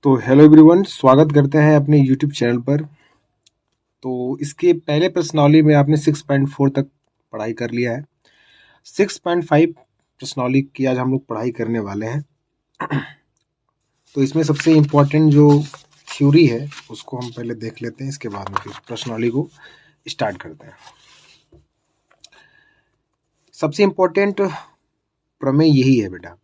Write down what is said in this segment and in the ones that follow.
तो hello everyone, स्वागत करते हैं अपने यूट्यूब चैनल पर। तो इसके पहले प्रश्नावली में आपने 6.4 तक पढ़ाई कर लिया है। 6.5 प्रश्नावली की आज हम लोग पढ़ाई करने वाले हैं। तो इसमें सबसे इम्पोर्टेंट जो थ्योरी है उसको हम पहले देख लेते हैं, इसके बाद में फिर प्रश्नावली को स्टार्ट करते हैं। सबसे इम्पोर्टेंट प्रमेय यही है बेटा,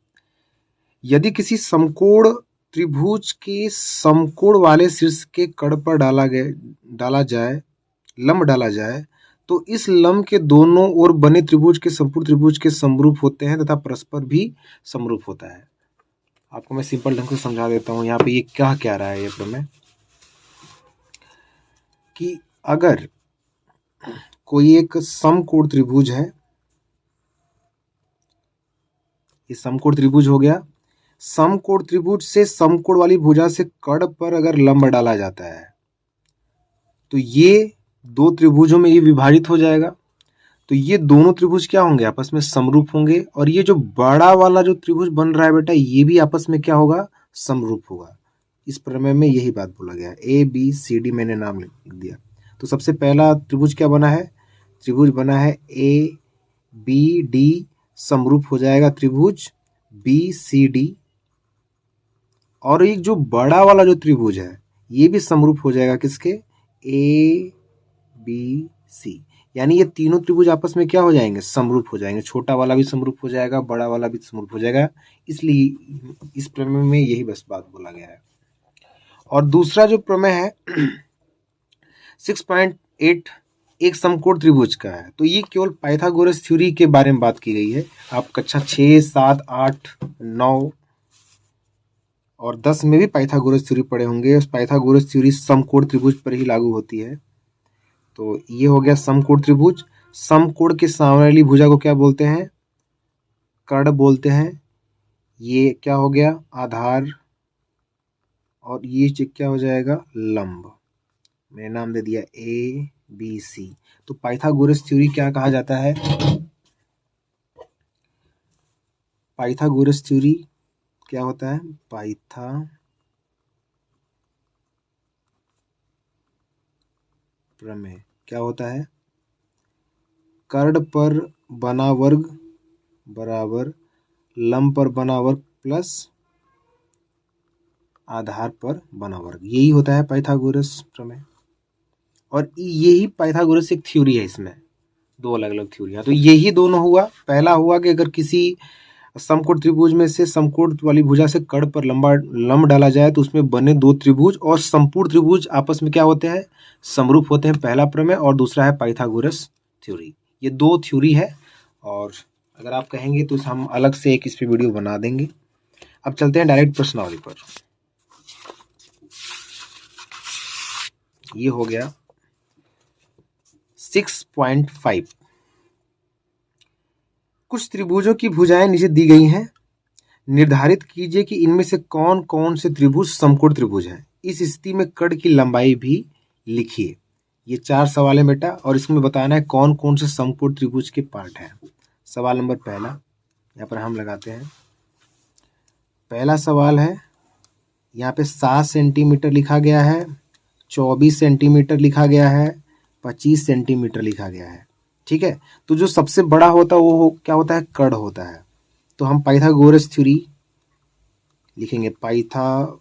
यदि किसी समकोण त्रिभुज के समकोण वाले शीर्ष के कड़ पर लंब डाला जाए तो इस लंब के दोनों ओर बने त्रिभुज के संपूर्ण त्रिभुज के समरूप होते हैं तथा परस्पर भी समरूप होता है। आपको मैं सिंपल ढंग से समझा देता हूं। यहाँ पे ये क्या रहा है ये प्रमेय, कि अगर कोई एक समकोण त्रिभुज है, ये समकोण त्रिभुज हो गया। समकोण त्रिभुज से समकोण वाली भुजा से कड़ पर अगर लंब डाला जाता है तो ये दो त्रिभुजों में ये विभाजित हो जाएगा। तो ये दोनों त्रिभुज क्या होंगे, आपस में समरूप होंगे। और ये जो बड़ा वाला जो त्रिभुज बन रहा है बेटा, ये भी आपस में क्या होगा, समरूप होगा। इस प्रमेय में यही बात बोला गया है। ए बी सी डी मैंने नाम लिख दिया। तो सबसे पहला त्रिभुज क्या बना है, त्रिभुज बना है ए बी डी, समरूप हो जाएगा त्रिभुज बी सी डी। और एक जो बड़ा वाला जो त्रिभुज है ये भी समरूप हो जाएगा किसके, ए बी सी। यानी ये तीनों त्रिभुज आपस में क्या हो जाएंगे, समरूप हो जाएंगे। छोटा वाला भी समरूप हो जाएगा, बड़ा वाला भी समरूप हो जाएगा। इसलिए इस प्रमेय में यही बस बात बोला गया है। और दूसरा जो प्रमेय है 6.8 एक समकोण त्रिभुज का है। तो ये केवल पाइथागोरस थ्योरी के बारे में बात की गई है। आप कक्षा 6, 7, 8, 9 और 10 में भी पाइथागोरस थ्योरी पढ़े होंगे। उस पाइथागोरस थ्योरी समकोण त्रिभुज पर ही लागू होती है। तो ये हो गया समकोण त्रिभुज। समकोण के सामने वाली भुजा को क्या बोलते हैं, कर्ण बोलते हैं। ये क्या हो गया, आधार। और ये क्या हो जाएगा, लंब। मैंने नाम दे दिया ए बी सी। तो पाइथागोरस थ्योरी क्या कहा जाता है, पाइथागोरस थ्योरी क्या होता है, प्रमेय क्या होता है, कर्ण पर बना वर्ग बराबर लंब पर बना वर्ग प्लस आधार पर बना वर्ग। यही होता है पाइथागोरस प्रमेय। और यही पाइथागोरस एक थ्योरी है। इसमें दो अलग अलग थ्योरी। तो यही दोनों हुआ। पहला हुआ कि अगर किसी समकोण त्रिभुज में से समकोण वाली भुजा से कड़ पर लंब डाला जाए तो उसमें बने दो त्रिभुज और संपूर्ण त्रिभुज आपस में क्या होते हैं, समरूप होते हैं। पहला प्रमेय। और दूसरा है पाइथागोरस थ्योरी। ये दो थ्योरी है। और अगर आप कहेंगे तो हम अलग से एक इस पे वीडियो बना देंगे। अब चलते हैं डायरेक्ट प्रश्नावली पर। ये हो गया 6.5। कुछ त्रिभुजों की भुजाएं नीचे दी गई हैं। निर्धारित कीजिए कि इनमें से कौन कौन से त्रिभुज समकोण त्रिभुज हैं। इस स्थिति में कड़ की लंबाई भी लिखिए। ये 4 सवाल है बेटा, और इसमें बताना है कौन कौन से समकोण त्रिभुज के पार्ट हैं। सवाल नंबर पहला यहाँ पर हम लगाते हैं। पहला सवाल है, यहाँ पे 7 सेंटीमीटर लिखा गया है, 24 सेंटीमीटर लिखा गया है, 25 सेंटीमीटर लिखा गया है। ठीक है। तो जो सबसे बड़ा होता है वो क्या होता है, कड़ होता है। तो हम पाइथागोरस थ्योरी लिखेंगे। पाइथागोरस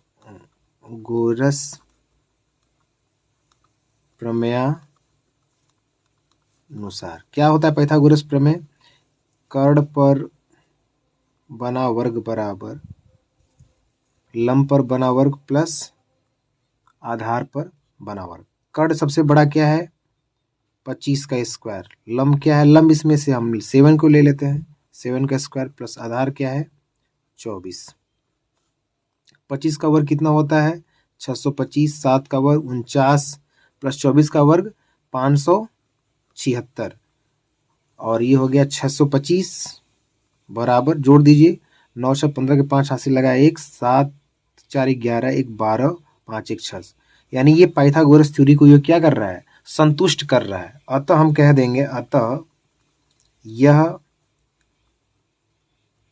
प्रमेयानुसार क्या होता है पाइथागोरस प्रमेय, कर्ण पर बना वर्ग बराबर लंब पर बना वर्ग प्लस आधार पर बना वर्ग। कर्ण सबसे बड़ा क्या है, 25 का स्क्वायर। लंब क्या है, लंब इसमें से हम 7 को ले लेते हैं, 7 का स्क्वायर प्लस आधार क्या है 24। 25 का वर्ग कितना होता है 625, 7 का वर्ग 49 प्लस 24 का वर्ग 576। और ये हो गया 625 बराबर, जोड़ दीजिए 9 से 15 के 5 हासिल लगाए 1, 7 4 11, 1 12, 5 1 6। यानी ये पाइथागोरस थ्योरी को ये क्या कर रहा है, संतुष्ट कर रहा है। अतः हम कह देंगे, अतः यह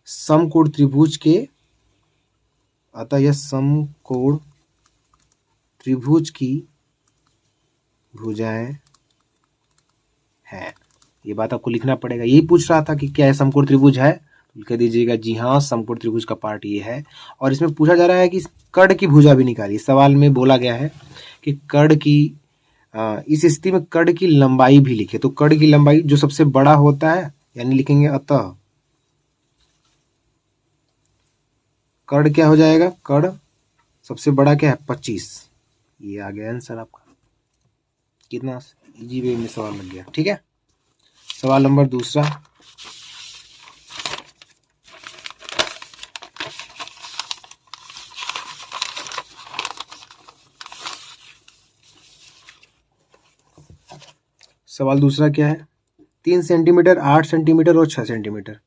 समकोण त्रिभुज के, अतः यह समकोण त्रिभुज की भुजाएं हैं। ये बात आपको लिखना पड़ेगा। यही पूछ रहा था कि क्या यह समकोण त्रिभुज है, तो कह दीजिएगा जी हाँ, समकोण त्रिभुज का पार्ट ये है। और इसमें पूछा जा रहा है कि कर्ण की भुजा भी निकालिए। सवाल में बोला गया है कि कर्ण की इस स्थिति में कर्ण की लंबाई भी लिखे। तो कर्ण की लंबाई जो सबसे बड़ा होता है, यानी लिखेंगे अतः कर्ण क्या हो जाएगा, कर्ण सबसे बड़ा क्या है 25। ये आ गया आंसर आपका। कितना इजी वे में सवाल लग गया। ठीक है, सवाल नंबर दूसरा। सवाल दूसरा क्या है, 3 सेंटीमीटर, 8 सेंटीमीटर और 6 सेंटीमीटर।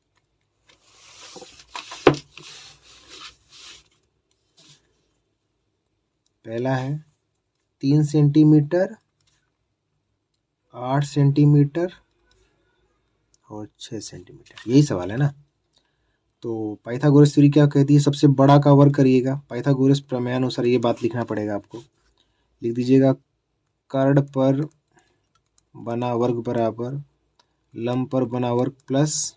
पहला है 3 सेंटीमीटर, 8 सेंटीमीटर और 6 सेंटीमीटर, यही सवाल है ना। तो पाइथागोरस थ्योरी क्या कहती है, सबसे बड़ा का वर्ग करिएगा। पाइथागोरस प्रमेय अनुसार ये बात लिखना पड़ेगा आपको। लिख दीजिएगा कर्ण पर बना वर्ग बराबर लंब पर बना वर्ग प्लस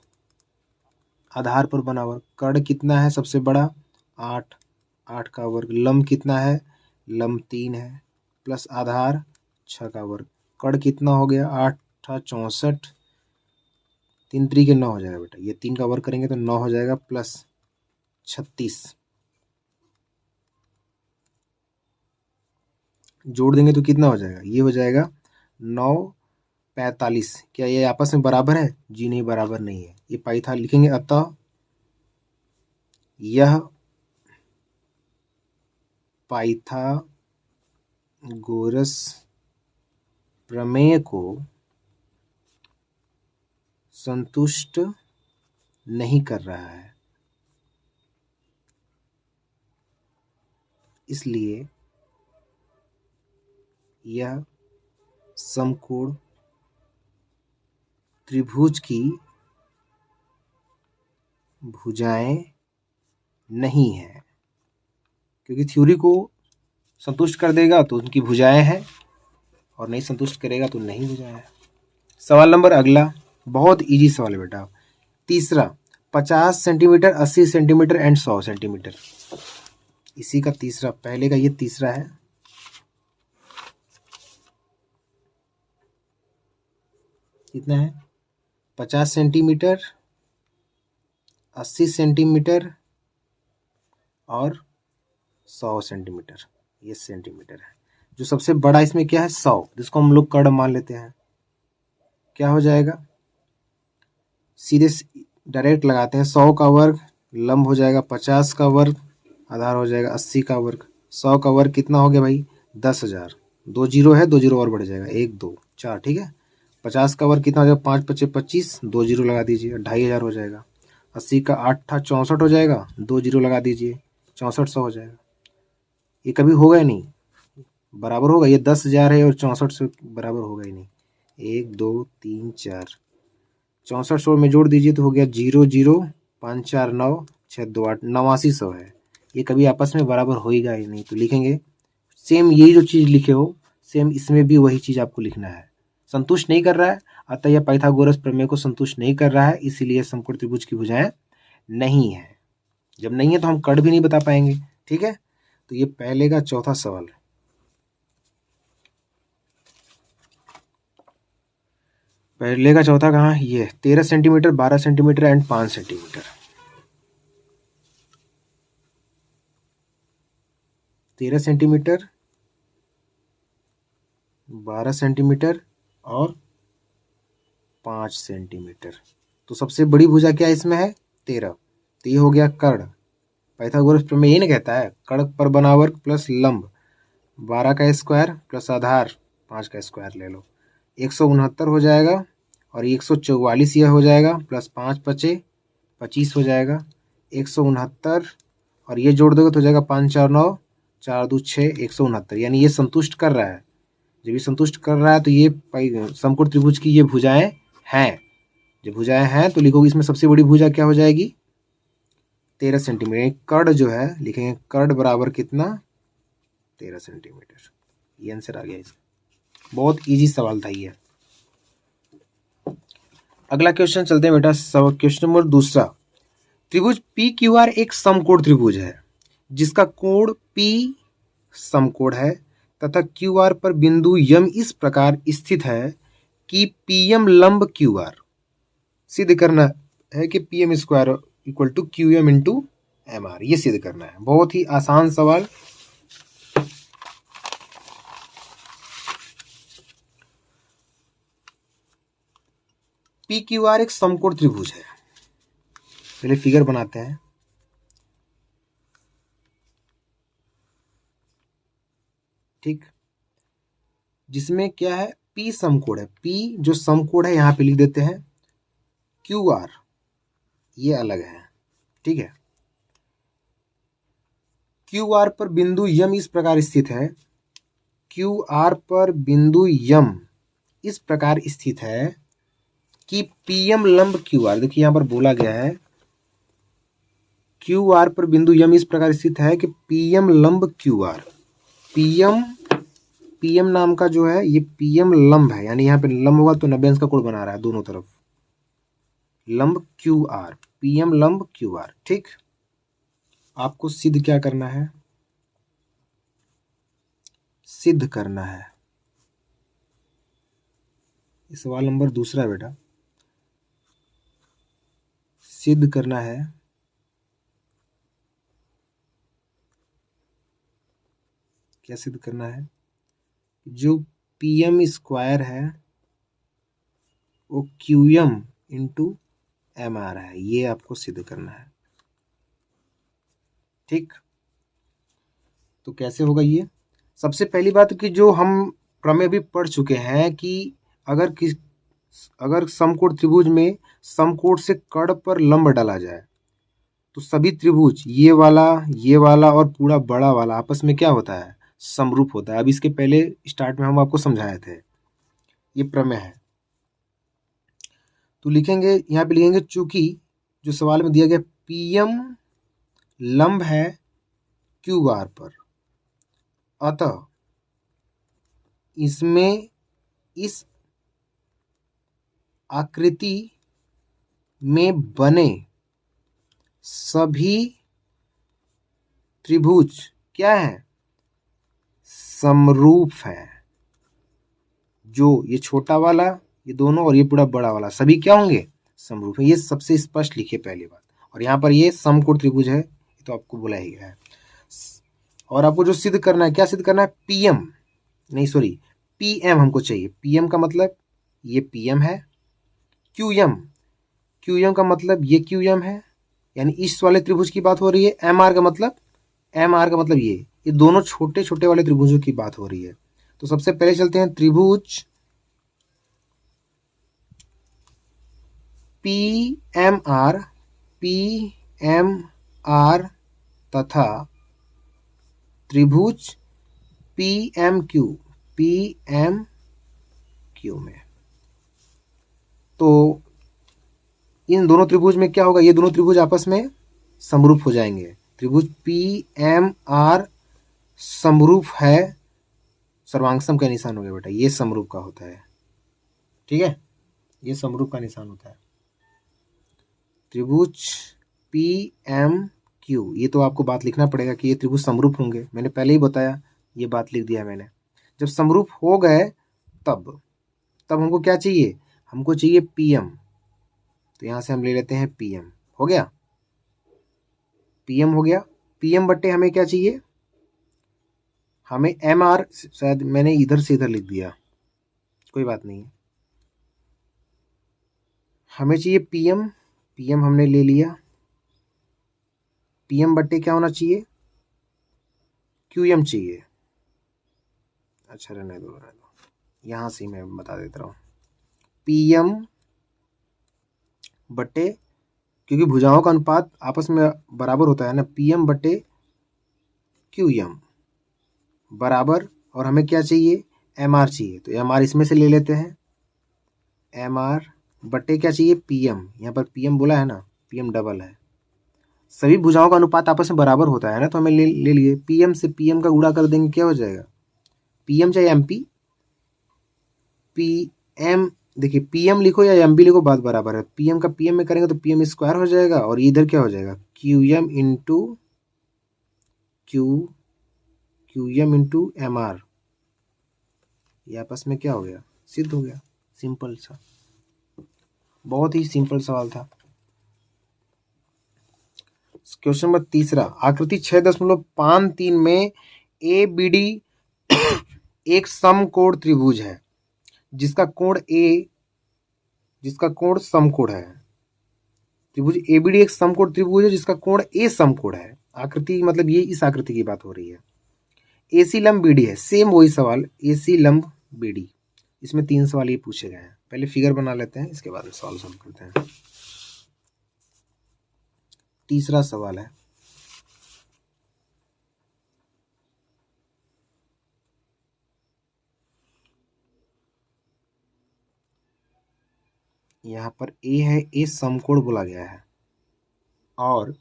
आधार पर बना वर्ग। कर्ण कितना है सबसे बड़ा 8, 8 का वर्ग। लंब कितना है, लंब 3 है, प्लस आधार 6 का वर्ग। कर्ण कितना हो गया 8 64, 3 3 के 9 हो जाएगा बेटा। ये 3 का वर्ग करेंगे तो 9 हो जाएगा, प्लस 36 जोड़ देंगे तो कितना हो जाएगा, ये हो जाएगा 9 45। क्या ये आपस में बराबर है, जी नहीं, बराबर नहीं है। ये पाइथा लिखेंगे अतः यह पाइथागोरस प्रमेय को संतुष्ट नहीं कर रहा है, इसलिए यह समकोण त्रिभुज की भुजाएं नहीं है। क्योंकि थ्योरी को संतुष्ट कर देगा तो उनकी भुजाएं हैं, और नहीं संतुष्ट करेगा तो नहीं भुजाएं हैं। सवाल नंबर अगला, बहुत इजी सवाल है बेटा। तीसरा 50 सेंटीमीटर, 80 सेंटीमीटर एंड 100 सेंटीमीटर। इसी का तीसरा, पहले का ये तीसरा है। कितना है 50 सेंटीमीटर, 80 सेंटीमीटर और 100 सेंटीमीटर। ये सेंटीमीटर है। जो सबसे बड़ा इसमें क्या है 100, जिसको हम लोग कर्ण मान लेते हैं। क्या हो जाएगा, सीधे डायरेक्ट लगाते हैं। 100 का वर्ग लंब हो जाएगा 50 का वर्ग, आधार हो जाएगा 80 का वर्ग। 100 का वर्ग कितना हो गया भाई 10,000। 2 जीरो है, 2 जीरो और बढ़ जाएगा, 1 2 4। ठीक है, 50 का वर्ग कितना हो जाएगा 5 5 25, 2 जीरो लगा दीजिए, 2500 हो जाएगा। 80 का 8 था 64 हो जाएगा, 2 जीरो लगा दीजिए, 6400 हो जाएगा। ये कभी होगा ही नहीं, बराबर होगा। ये 10,000 है और 64 से बराबर होगा ही नहीं। 1 2 3 4, 6400 में जोड़ दीजिए तो हो गया 0 0 5 4 9 6 2 8, 8900 है। ये कभी आपस में बराबर होएगा ही नहीं। तो लिखेंगे सेम, यही जो चीज़ लिखे हो सेम इसमें भी वही चीज़ आपको लिखना है। संतुष्ट नहीं कर रहा है, अतः यह पाइथागोरस प्रमेय को संतुष्ट नहीं कर रहा है, इसीलिए समकोण त्रिभुज की भुजाएं नहीं है। जब नहीं है तो हम कर्ण भी नहीं बता पाएंगे। ठीक है, तो ये पहले का चौथा सवाल है। पहले का चौथा कहाँ, ये 13 centimetre, 12 centimetre and 5 centimetre. 13 centimetre, 12 centimetre और 5 सेंटीमीटर। तो सबसे बड़ी भुजा क्या इसमें है 13। तो ये हो गया कर्ण। पाइथागोरस प्रमेय यही ना कहता है, कर्ण पर बना वर्ग प्लस लंब 12 का स्क्वायर प्लस आधार 5 का स्क्वायर ले लो, 169 हो जाएगा। और 144 यह हो जाएगा, प्लस 5 5 25 हो जाएगा। 169 और ये जोड़ दोगे तो हो जाएगा 5 4 9 4 2 6, 169। यानी ये संतुष्ट कर रहा है। जब ये संतुष्ट कर रहा है तो ये समकोण त्रिभुज की ये भुजाएं हैं। जब भुजाएं हैं तो लिखोगे इसमें सबसे बड़ी भुजा क्या हो जाएगी 13 सेंटीमीटर। कर्ण जो है लिखेंगे कर्ण बराबर कितना 13 सेंटीमीटर। ये आंसर आ गया इसका। बहुत इजी सवाल था ये। अगला क्वेश्चन चलते हैं बेटा, सब क्वेश्चन नंबर दूसरा। त्रिभुज पी क्यू आर एक समकोण त्रिभुज है जिसका कोण पी समकोण है तथा क्यू आर पर बिंदु यम इस प्रकार स्थित है कि पीएम लंब क्यू आर। सिद्ध करना है कि P M square equal to Q M into M R. ये सिद्ध करना है। बहुत ही आसान सवाल। पी क्यू आर एक समकोण त्रिभुज है। पहले फिगर बनाते हैं। ठीक, जिसमें क्या है, पी समकोण है। पी जो समकोण है यहां पे लिख देते हैं। क्यू आर ये अलग है। ठीक है, क्यू आर पर बिंदु यम इस प्रकार स्थित है। क्यू आर पर बिंदु यम इस प्रकार स्थित है कि पीएम लंब क्यू आर। देखिए यहां पर बोला गया है क्यू आर पर बिंदु यम इस प्रकार स्थित है कि पीएम लंब क्यू आर। पीएम नाम का जो है ये पीएम लंब है, यानी यहाँ पे लंब होगा तो 90 अंश का कोण बना रहा है दोनों तरफ। लंब क्यू आर, पीएम लंब क्यू आर। ठीक, आपको सिद्ध क्या करना है, सिद्ध करना है। सवाल नंबर दूसरा बेटा, सिद्ध करना है क्या सिद्ध करना है, जो पीएम स्क्वायर है वो क्यूएम इंटू एम आर है। ये आपको सिद्ध करना है। ठीक, तो कैसे होगा ये। सबसे पहली बात कि जो हम प्रमेय भी पढ़ चुके हैं कि अगर समकोण त्रिभुज में समकोण से कर्ण पर लंब डाला जाए तो सभी त्रिभुज ये वाला और पूरा बड़ा वाला आपस में क्या होता है, समरूप होता है। अब इसके पहले स्टार्ट में हम आपको समझाए थे, ये प्रमेय है। तो लिखेंगे, यहाँ पे लिखेंगे चूंकि जो सवाल में दिया गया पीएम लंब है क्यू आर पर, अतः इसमें इस आकृति में बने सभी त्रिभुज क्या है, समरूप है। जो ये छोटा वाला, ये दोनों और ये पूरा बड़ा वाला सभी क्या होंगे, समरूप है। ये सबसे स्पष्ट लिखिए पहली बात। और यहाँ पर ये समकोण त्रिभुज है, ये तो आपको बोला ही है। और आपको जो सिद्ध करना है, क्या सिद्ध करना है, पीएम नहीं सॉरी पीएम हमको चाहिए। पीएम का मतलब ये पीएम है, क्यूएम का मतलब ये क्यूएम है, यानी इस वाले त्रिभुज की बात हो रही है। एमआर का मतलब ये दोनों छोटे छोटे वाले त्रिभुजों की बात हो रही है। तो सबसे पहले चलते हैं त्रिभुज पीएमआर तथा त्रिभुज पीएमक्यू में। तो इन दोनों त्रिभुज में क्या होगा, ये दोनों त्रिभुज आपस में समरूप हो जाएंगे। त्रिभुज पीएमआर समरूप है, सर्वांगसम का निशान हो गया बेटा, ये समरूप का होता है। ठीक है, ये समरूप का निशान होता है। त्रिभुज पीएमक्यू, ये तो आपको बात लिखना पड़ेगा कि ये त्रिभुज समरूप होंगे। मैंने पहले ही बताया, ये बात लिख दिया मैंने। जब समरूप हो गए तब हमको क्या चाहिए, हमको चाहिए पीएम। तो यहां से हम ले लेते हैं पीएम। हो गया, पीएम हो गया। पीएम बट्टे हमें क्या चाहिए, हमें एम आर, शायद मैंने इधर से इधर लिख दिया, कोई बात नहीं है। हमें चाहिए पीएम हमने ले लिया। पीएम बट्टे क्या होना चाहिए, क्यूएम चाहिए। अच्छा रहने दो, यहां से मैं बता देता हूं। पीएम बट्टे, क्योंकि भुजाओं का अनुपात आपस में बराबर होता है ना, पीएम बट्टे क्यूएम बराबर, और हमें क्या चाहिए, एमआर चाहिए। तो एमआर इसमें से ले लेते हैं। एमआर बट्टे क्या चाहिए, पीएम। यहाँ पर पीएम बोला है ना, पीएम डबल है, सभी भुजाओं का अनुपात आपस में बराबर होता है ना, तो हमें ले लिए पीएम से पीएम का गुणा कर देंगे, क्या हो जाएगा, पीएम चाहे एमपी, पीएम, देखिए पीएम लिखो या एमपी लिखो बात बराबर है। पीएम का पीएम में करेंगे तो पीएम स्क्वायर हो जाएगा, और इधर क्या हो जाएगा, QM into QM into MR, ये आपस में क्या हो गया, सिद्ध हो गया। सिंपल सा, बहुत ही सिंपल सवाल था। क्वेश्चन नंबर तीसरा, आकृति 6.53 में ए बी डी एक समकोण त्रिभुज है जिसका कोण समकोण है। त्रिभुज एबीडी एक समकोण त्रिभुज है जिसका कोण ए समकोण है। आकृति मतलब ये इस आकृति की बात हो रही है। एसी लंब बीडी है, सेम वही सवाल, एसी लंब बीडी। इसमें 3 सवाल ये पूछे गए हैं। पहले फिगर बना लेते हैं, इसके बाद में सवाल सॉल्व करते हैं। तीसरा सवाल है, यहाँ पर ए है, ए समकोण बोला गया है, और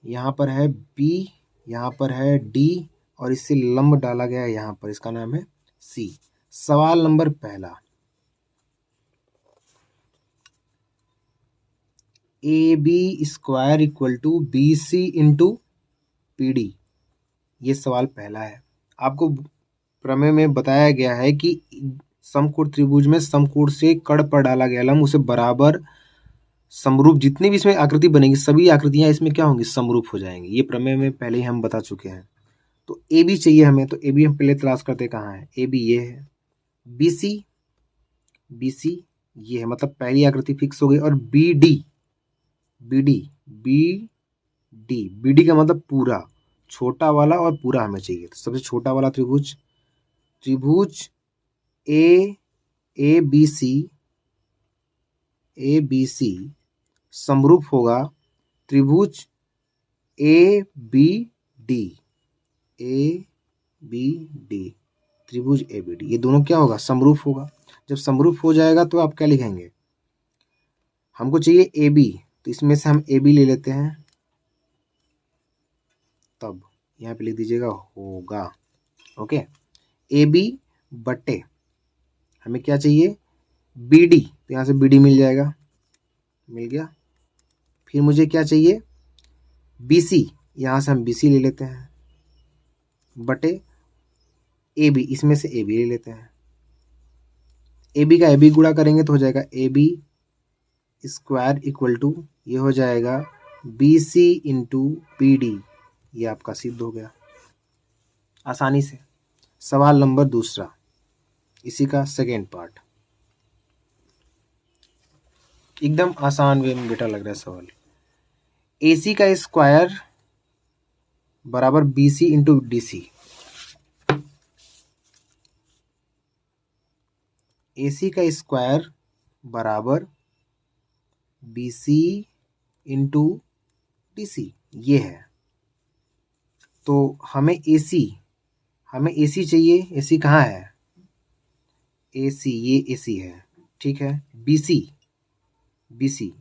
यहाँ पर है बी, यहाँ पर है डी, और इससे लंब डाला गया है यहाँ पर, इसका नाम है सी। सवाल नंबर पहला, A B square equal to B C into P D, ये सवाल पहला है। आपको प्रमेय में बताया गया है कि समकोण त्रिभुज में समकोण से कड़ पर डाला गया लंब उसे बराबर समरूप, जितनी भी इसमें आकृति बनेगी सभी आकृतियां इसमें क्या होंगी, समरूप हो जाएंगी। ये प्रमेय में पहले ही हम बता चुके हैं। तो ए बी चाहिए हमें, तो ए बी हम पहले तलाश करते हैं, कहाँ है ए बी, ये है। बी सी ये है, मतलब पहली आकृति फिक्स हो गई। और बी डी का मतलब पूरा, छोटा वाला और पूरा हमें चाहिए। तो सबसे छोटा वाला त्रिभुज ए बी सी समरूप होगा त्रिभुज ए बी डी, त्रिभुज ए बी डी, ये दोनों क्या होगा, समरूप होगा। जब समरूप हो जाएगा तो आप क्या लिखेंगे, हमको चाहिए ए बी, तो इसमें से हम ए बी ले लेते हैं, तब यहाँ पे लिख दीजिएगा होगा। ओके, ए बी बटे हमें क्या चाहिए, बी डी, तो यहाँ से बी डी मिल जाएगा, मिल गया। फिर मुझे क्या चाहिए, बी सी, यहाँ से हम बी सी ले लेते हैं, बटे ए बी, इसमें से ए बी ले लेते हैं। ए बी का ए बी गुणा करेंगे तो हो जाएगा A B square equal to, ये हो जाएगा B C into P D, ये आपका सिद्ध हो गया आसानी से। सवाल नंबर दूसरा, इसी का सेकेंड पार्ट, एकदम आसान वे में बेटा लग रहा है सवाल। ए सी का स्क्वायर बराबर B C into D C, A C का स्क्वायर बराबर B C into D C, ये है। तो हमें ए सी चाहिए। ए सी कहाँ है, ए सी, ये ए सी है, ठीक है। बी सी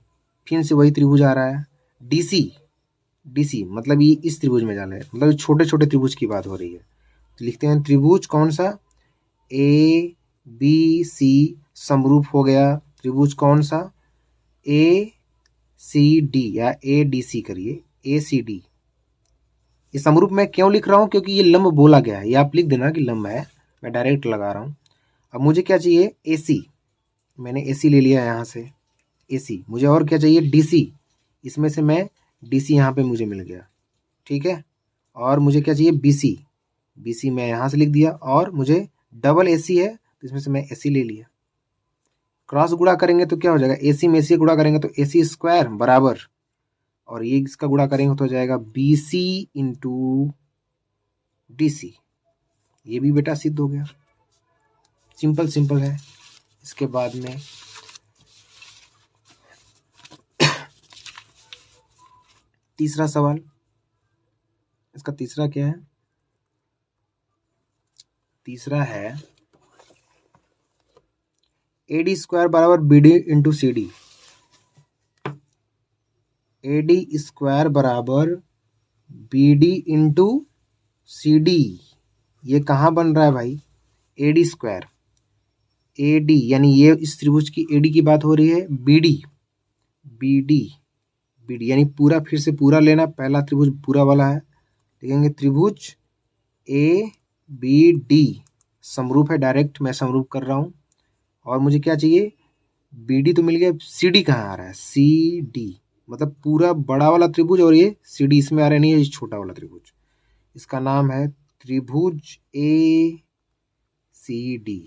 फिर से वही त्रिभुज आ रहा है। डी सी मतलब ये इस त्रिभुज में जाना है, मतलब छोटे छोटे त्रिभुज की बात हो रही है। तो लिखते हैं त्रिभुज कौन सा, ए बी सी समरूप हो गया त्रिभुज कौन सा, ए सी डी, या ए डी सी करिए, ए सी डी। ये समरूप मैं क्यों लिख रहा हूँ, क्योंकि ये लंब बोला गया है, ये आप लिख देना कि लंब है, मैं डायरेक्ट लगा रहा हूँ। अब मुझे क्या चाहिए, ए सी, मैंने ए सी ले लिया यहाँ से, ए सी। मुझे और क्या चाहिए, डी सी, इसमें से मैं डी सी यहाँ पे मुझे मिल गया, ठीक है। और मुझे क्या चाहिए, बी सी मैं यहाँ से लिख दिया, और मुझे डबल ए सी है तो इसमें से मैं ए सी ले लिया। क्रॉस गुणा करेंगे तो क्या हो जाएगा, ए सी में सी गुणा करेंगे तो ए सी स्क्वायर बराबर, और ये इसका गुणा करेंगे तो हो जाएगा B C into D C, ये भी बेटा सिद्ध हो गया। सिंपल है। इसके बाद में तीसरा सवाल, इसका तीसरा क्या है, तीसरा है ए डी स्क्वायर बराबर B D into C D. AD square बराबर BD इंटू CD। ये कहाँ बन रहा है भाई? AD स्क्वायर, AD यानी ये इस त्रिभुज की AD की बात हो रही है। BD यानी पूरा, फिर से पूरा लेना, पहला त्रिभुज पूरा वाला है। लिखेंगे त्रिभुज ABD समरूप है, डायरेक्ट मैं समरूप कर रहा हूँ। और मुझे क्या चाहिए? BD तो मिल गया, CD कहाँ आ रहा है? CD मतलब पूरा बड़ा वाला त्रिभुज, और ये CD इसमें आ रहा नहीं है, ये छोटा वाला त्रिभुज। इसका नाम है त्रिभुज ACD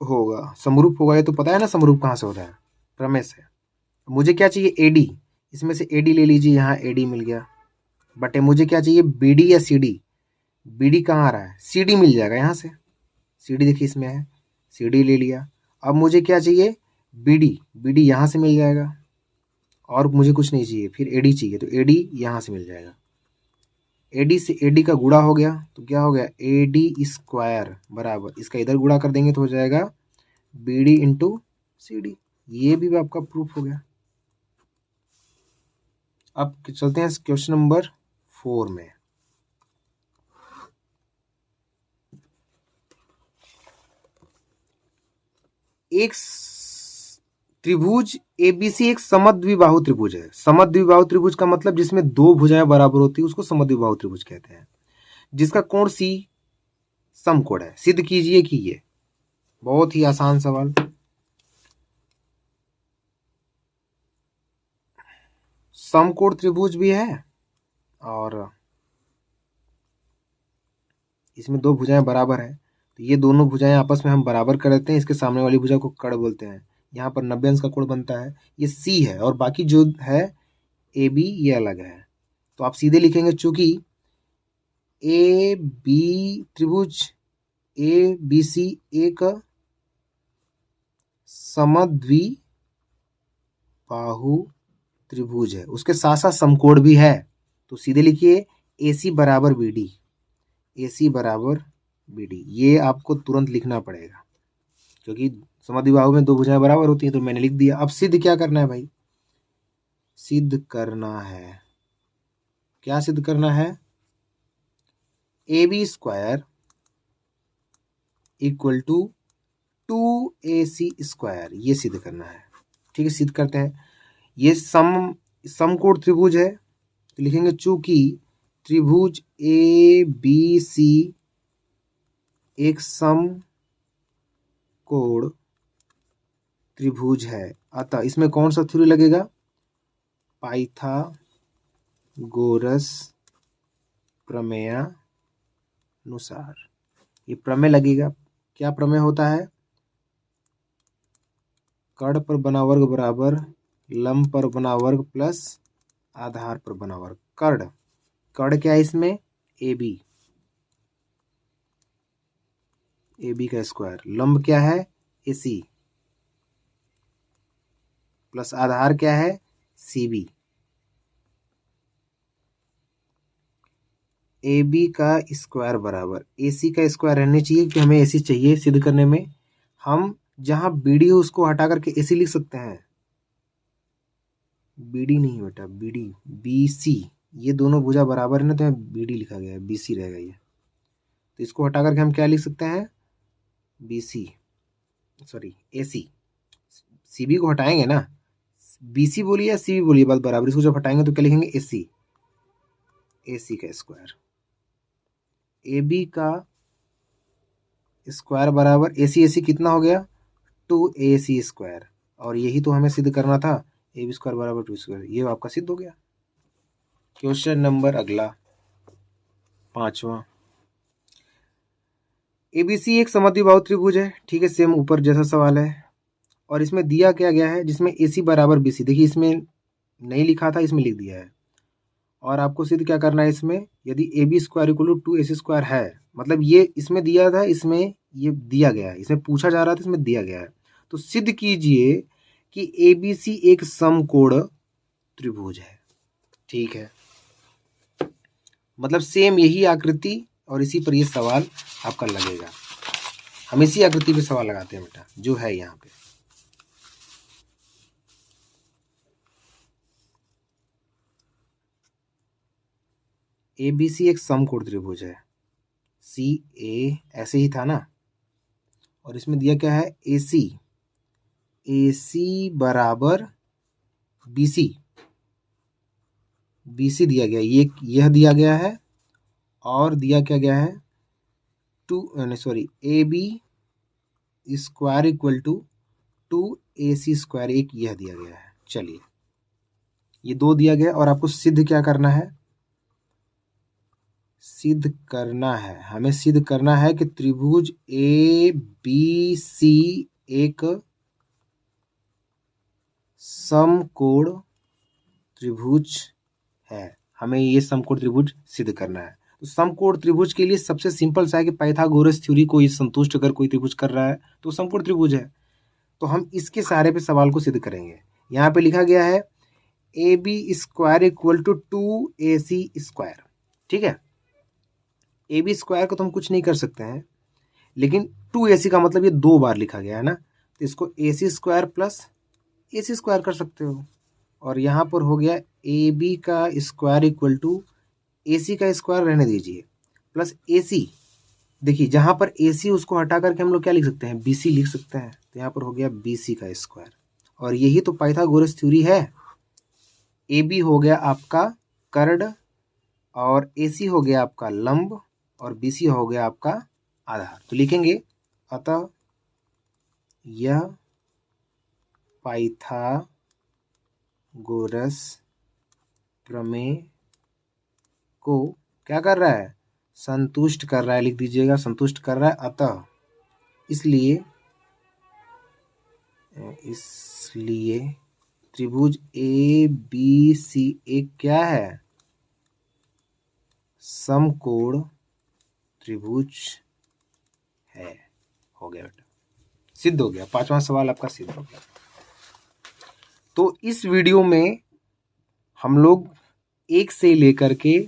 होगा, समरूप होगा। ये तो पता है ना समरूप कहाँ से होता है? प्रमेय से। मुझे क्या चाहिए? AD, इसमें से AD ले लीजिए, यहाँ AD मिल गया। बटे मुझे क्या चाहिए? BD या CD? BD कहाँ आ रहा है? CD मिल जाएगा यहाँ से। CD देखिए इसमें है, CD ले लिया। अब मुझे क्या चाहिए? BD यहाँ से मिल जाएगा, और मुझे कुछ नहीं चाहिए। फिर AD चाहिए, तो AD यहाँ से मिल जाएगा। AD से AD का गुणा हो गया, तो क्या हो गया? AD स्क्वायर बराबर, इसका इधर गुणा कर देंगे तो हो जाएगा BD इंटू CD। ये भी आपका प्रूफ हो गया। अब चलते हैं क्वेश्चन नंबर 4 में। एक त्रिभुज ABC एक समद्विबाहु त्रिभुज है। समद्विबाहु त्रिभुज का मतलब जिसमें दो भुजाएं बराबर होती है उसको समद्विबाहु त्रिभुज कहते हैं। जिसका कोण C समकोण है। सिद्ध कीजिए कि ये, बहुत ही आसान सवाल। समकोण त्रिभुज भी है और इसमें दो भुजाएं बराबर है, तो ये दोनों भुजाएं आपस में हम बराबर कर देते हैं। इसके सामने वाली भुजा को कड़ बोलते हैं। यहाँ पर 90 अंश का कोण बनता है। ये C है और बाकी जो है AB ये अलग है। तो आप सीधे लिखेंगे, चूंकि AB त्रिभुज ABC एक समद्विबाहु त्रिभुज है, उसके साथ साथ समकोण भी है। तो सीधे लिखिए AC बराबर BD, AC बराबर BD। ये आपको तुरंत लिखना पड़ेगा क्योंकि समद्विबाहु में दो भुजाएं बराबर होती हैं, तो मैंने लिख दिया। अब सिद्ध क्या करना है भाई? सिद्ध करना है, क्या सिद्ध करना है? AB square equal to 2AC square, ये सिद्ध करना है। ठीक है, सिद्ध करते हैं। ये समकोण त्रिभुज है, तो लिखेंगे चूंकि त्रिभुज ABC एक समकोण त्रिभुज है, अतः इसमें कौन सा थ्योरी लगेगा? पाइथागोरस प्रमेयानुसार ये प्रमेय लगेगा। क्या प्रमेय होता है? कर्ण पर बना वर्ग बराबर लंब पर बना वर्ग प्लस आधार पर बना वर्ग। कर्ण क्या है इसमें? AB का स्क्वायर। लंब क्या है? AC प्लस आधार क्या है? CB। AB का स्क्वायर बराबर AC का स्क्वायर रहने चाहिए, कि हमें AC चाहिए सिद्ध करने में। हम जहां BD हो उसको हटा करके AC लिख सकते हैं। BD नहीं बेटा, BC, ये दोनों भुजा बराबर है ना, तो BD लिखा गया है, BC रहेगा ये। तो इसको हटा करके हम क्या लिख सकते हैं? AC। CB को हटाएंगे ना, BC बोलिए या CB बोलिए, बात बराबर। इसको जब हटाएंगे तो क्या लिखेंगे? AC का स्क्वायर। AB का स्क्वायर बराबर AC कितना हो गया? 2AC square. और यही तो हमें सिद्ध करना था, AB स्क्वायर बराबर 2 स्क्वायर। ये आपका सिद्ध हो गया। क्वेश्चन नंबर अगला 5वां। ABC एक समद्विबाहु त्रिभुज है। ठीक है, सेम ऊपर जैसा सवाल है। और इसमें दिया क्या गया है? जिसमें AC बराबर BC, देखिए इसमें नहीं लिखा था, इसमें लिख दिया है। और आपको सिद्ध क्या करना है इसमें? यदि AB square equal to 2AC square है, मतलब ये इसमें दिया था, इसमें ये दिया गया है, इसमें पूछा जा रहा था, इसमें दिया गया है। तो सिद्ध कीजिए कि ABC एक समकोण त्रिभुज है। ठीक है, मतलब सेम यही आकृति और इसी पर ये सवाल आपका लगेगा। हम इसी आकृति पे सवाल लगाते हैं बेटा, जो है यहाँ पे। ABC एक समकोण त्रिभुज है, CA ऐसे ही था ना, और इसमें दिया क्या है AC बराबर BC दिया गया, यह दिया गया है, और दिया क्या गया है AB square equal to 2AC square, एक यह दिया गया है। चलिए ये 2 दिया गया, और आपको सिद्ध क्या करना है, हमें सिद्ध करना है कि त्रिभुज ABC एक समकोण त्रिभुज है। हमें ये समकोण त्रिभुज सिद्ध करना है। तो समकोण त्रिभुज के लिए सबसे सिंपल सा है कि पाइथागोरस थ्योरी को संतुष्ट अगर कोई त्रिभुज कर रहा है तो समकोण त्रिभुज है। तो हम इसके सहारे पे सवाल को सिद्ध करेंगे। यहाँ पे लिखा गया है AB square equal to 2AC square, ठीक है। AB स्क्वायर को तो हम कुछ नहीं कर सकते हैं, लेकिन 2AC का मतलब ये 2 बार लिखा गया है ना, तो इसको AC square plus AC square कर सकते हो। और यहाँ पर हो गया AB का स्क्वायर इक्वल टू AC का स्क्वायर रहने दीजिए प्लस AC। देखिए जहाँ पर AC उसको हटा करके हम लोग क्या लिख सकते हैं, BC लिख सकते हैं। तो यहाँ पर हो गया BC का स्क्वायर, और यही तो पाइथागोरस थ्योरी है। AB हो गया आपका कर्ण, और AC हो गया आपका लंब, और BC हो गया आपका आधार। तो लिखेंगे अतः यह पाइथागोरस प्रमेय को क्या कर रहा है, संतुष्ट कर रहा है। लिख दीजिएगा संतुष्ट कर रहा है। अतः इसलिए त्रिभुज ABC एक क्या है, समकोण त्रिभुज है। हो गया बेटा, सिद्ध हो गया। 5वां सवाल आपका सिद्ध हो गया। तो इस वीडियो में हम लोग 1 से लेकर के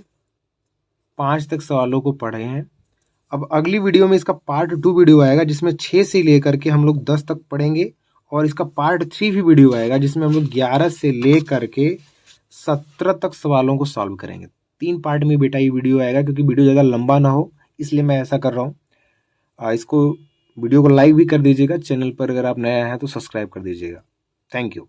5 तक सवालों को पढ़े हैं। अब अगली वीडियो में इसका पार्ट 2 वीडियो आएगा, जिसमें 6 से लेकर के हम लोग 10 तक पढ़ेंगे, और इसका पार्ट 3 भी वीडियो आएगा, जिसमें हम लोग 11 से लेकर के 17 तक सवालों को सॉल्व करेंगे। 3 पार्ट में बेटा ये वीडियो आएगा, क्योंकि वीडियो ज़्यादा लंबा ना हो, इसलिए मैं ऐसा कर रहा हूँ। इसको वीडियो को लाइक भी कर दीजिएगा। चैनल पर अगर आप नया हैं तो सब्सक्राइब कर दीजिएगा। Thank you.